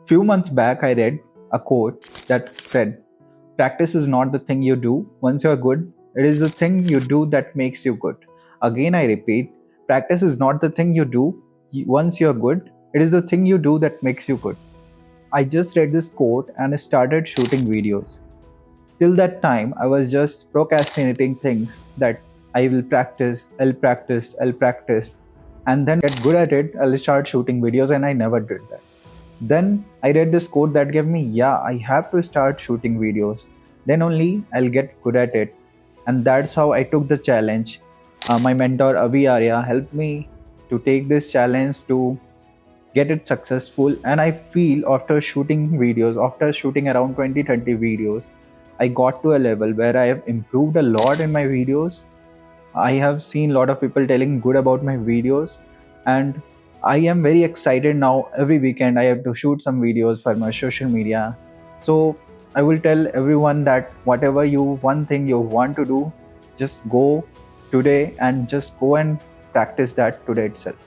Few months back, I read a quote that said, "Practice is not the thing you do once you're good, it is the thing you do that makes you good." Again, I repeat, practice is not the thing you do once you're good, it is the thing you do that makes you good. I just read this quote and started shooting videos. Till that time, I was just procrastinating things that I'll practice, and then get good at it, I'll start shooting videos, and I never did that. Then I read this quote that gave me, yeah, I have to start shooting videos. Then only I'll get good at it. And that's how I took the challenge. My mentor Avi Arya helped me to take this challenge to get it successful. And I feel after shooting around 20-30 videos, I got to a level where I have improved a lot in my videos. I have seen a lot of people telling good about my videos, and I am very excited now. Every weekend, I have to shoot some videos for my social media. So I will tell everyone that one thing you want to do, just go today and just go and practice that today itself.